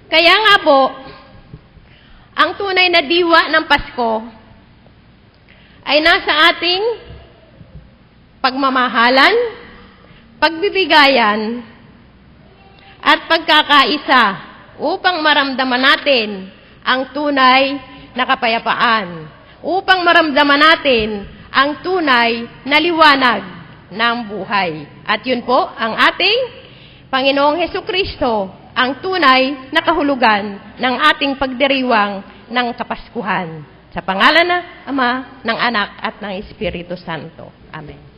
Kaya nga po, ang tunay na diwa ng Pasko ay nasa ating pagmamahalan, pagbibigayan, at pagkakaisa upang maramdaman natin ang tunay na kapayapaan, upang maramdaman natin ang tunay na liwanag ng buhay. At yun po ang ating Panginoong Hesukristo, ang tunay na kahulugan ng ating pagdiriwang ng Kapaskuhan. Sa pangalan ng Ama, ng Anak, at ng Espiritu Santo. Amen.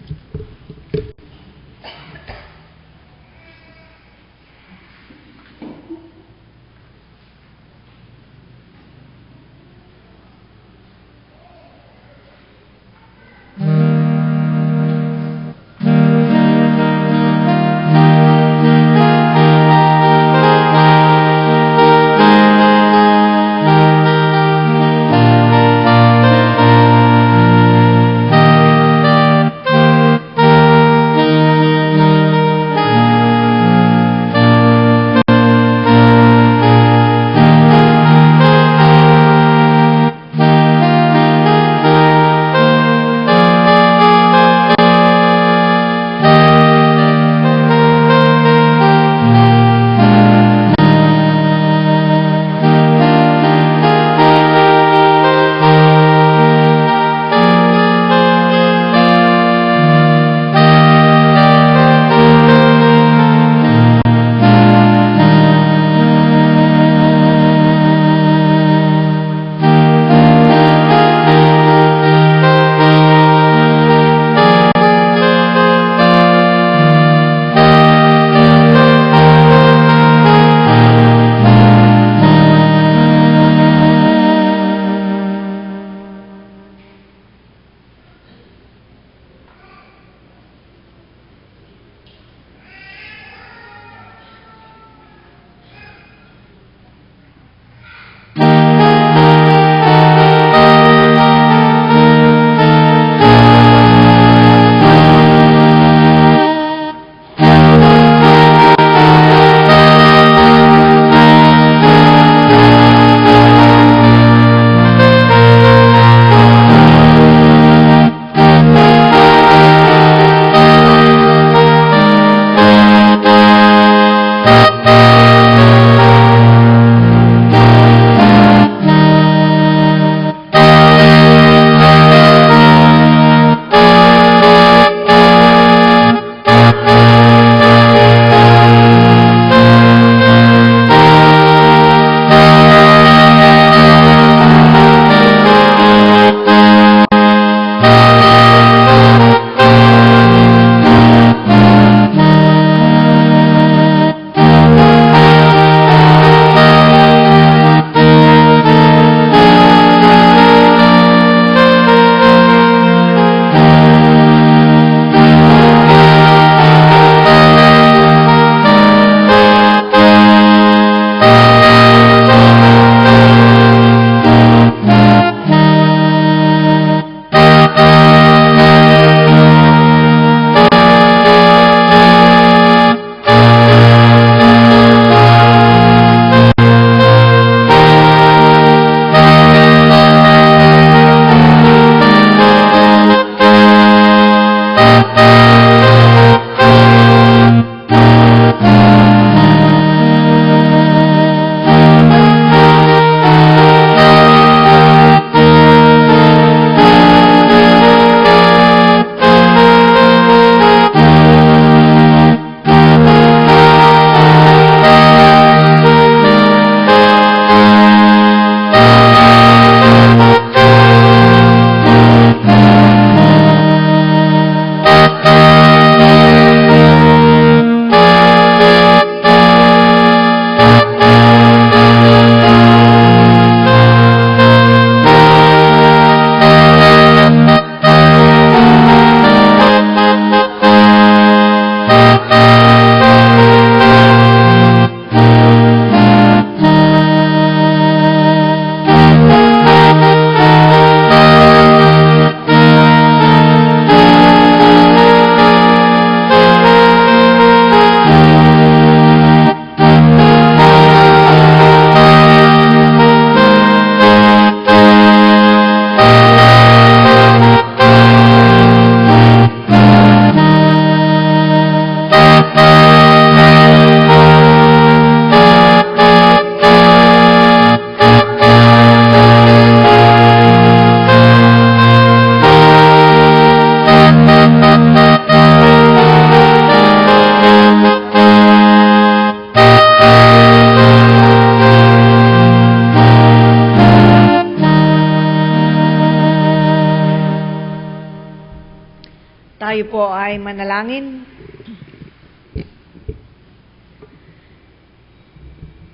tayo po ay manalangin.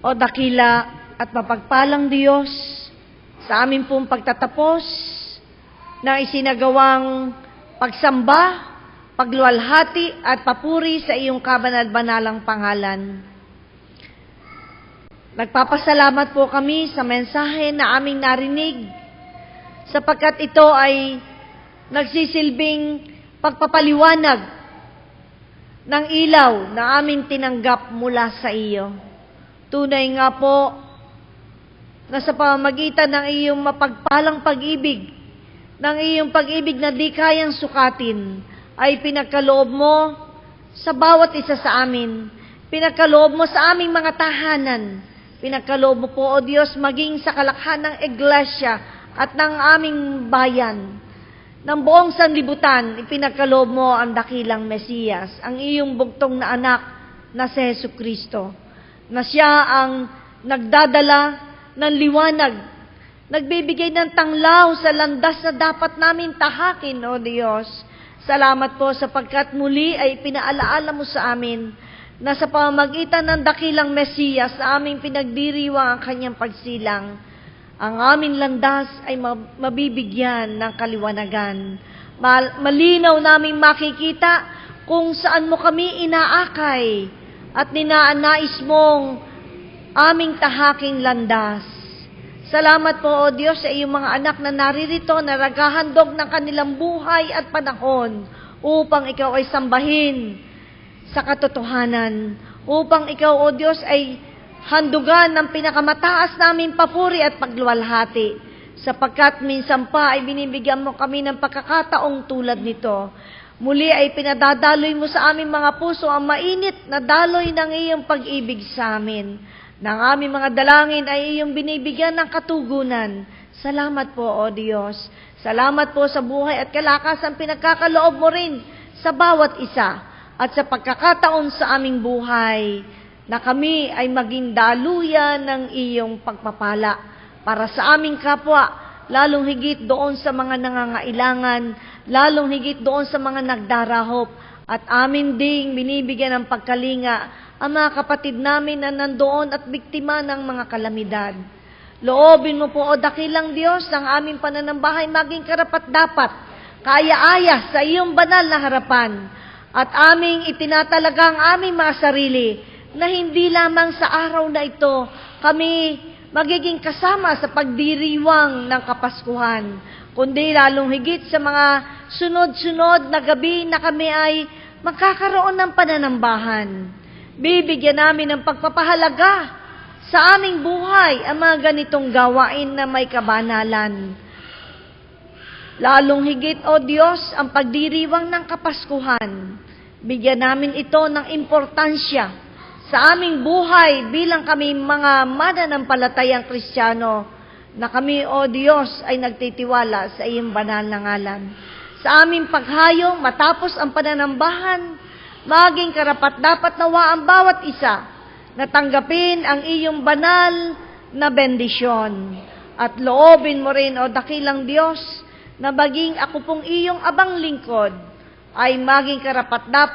O dakila at mapagpalang Diyos, sa amin pong pagtatapos na isinagawang pagsamba, pagluwalhati at papuri sa iyong kabanal-banalang pangalan. Nagpapasalamat po kami sa mensahe na aming narinig, sapagkat ito ay nagsisilbing pagpapaliwanag ng ilaw na aming tinanggap mula sa iyo. Tunay nga po na sa pamamagitan ng iyong mapagpalang pag-ibig, ng iyong pag-ibig na di kayang sukatin, ay pinagkaloob mo sa bawat isa sa amin. Pinagkaloob mo sa aming mga tahanan. Pinagkaloob mo po, O Diyos, maging sa kalakhan ng iglesia at ng aming bayan. Ng buong sanlibutan, ipinagkaloob mo ang dakilang Mesiyas, ang iyong bugtong na anak na si Jesucristo, na siya ang nagdadala ng liwanag, nagbibigay ng tanglaw sa landas na dapat namin tahakin, O Diyos. Salamat po sapagkat muli ay pinaalaala mo sa amin na sa pamamagitan ng dakilang Mesiyas na aming pinagdiriwang ang kanyang pagsilang, ang aming landas ay mabibigyan ng kaliwanagan. Malinaw naming makikita kung saan mo kami inaakay at ninaanais mong aming tahaking landas. Salamat po, O Diyos, sa iyong mga anak na naririto na naghahandog ng kanilang buhay at panahon upang ikaw ay sambahin sa katotohanan, upang ikaw, O Diyos, ay handugan ng pinakamataas namin papuri at pagluwalhati, sapagkat minsan pa ay binibigyan mo kami ng pagkakataong tulad nito. Muli ay pinadadaloy mo sa aming mga puso ang mainit na daloy ng iyong pag-ibig sa amin. Nang aming mga dalangin ay iyong binibigyan ng katugunan. Salamat po, O Diyos. Salamat po sa buhay at kalakasan pinagkakaloob mo rin sa bawat isa at sa pagkakataon sa aming buhay na kami ay maging daluyan ng iyong pagpapala para sa aming kapwa, lalong higit doon sa mga nangangailangan, lalong higit doon sa mga nagdarahop, at amin ding binibigyan ng pagkalinga ang mga kapatid namin na nandoon at biktima ng mga kalamidad. Loobin mo po, O dakilang Diyos, ang aming pananambahay maging karapat-dapat, kaaya-aya sa iyong banal na harapan, at aming itinatalaga ang aming mga sarili na hindi lamang sa araw na ito kami magiging kasama sa pagdiriwang ng Kapaskuhan, kundi lalong higit sa mga sunod-sunod na gabi na kami ay magkakaroon ng pananambahan. Bibigyan namin ng pagpapahalaga sa aming buhay ang mga ganitong gawain na may kabanalan. Lalong higit, O Diyos, ang pagdiriwang ng Kapaskuhan. Bigyan namin ito ng importansya sa aming buhay bilang kami mga mananampalatayang Kristiyano na kami, O Diyos, ay nagtitiwala sa iyong banal na ngalan. Sa aming paghayong matapos ang pananambahan, maging karapat-dapat nawa ang bawat isa na tanggapin ang iyong banal na bendisyon. At loobin mo rin, O dakilang Diyos, na maging ako pong iyong abang lingkod ay maging karapat-dapat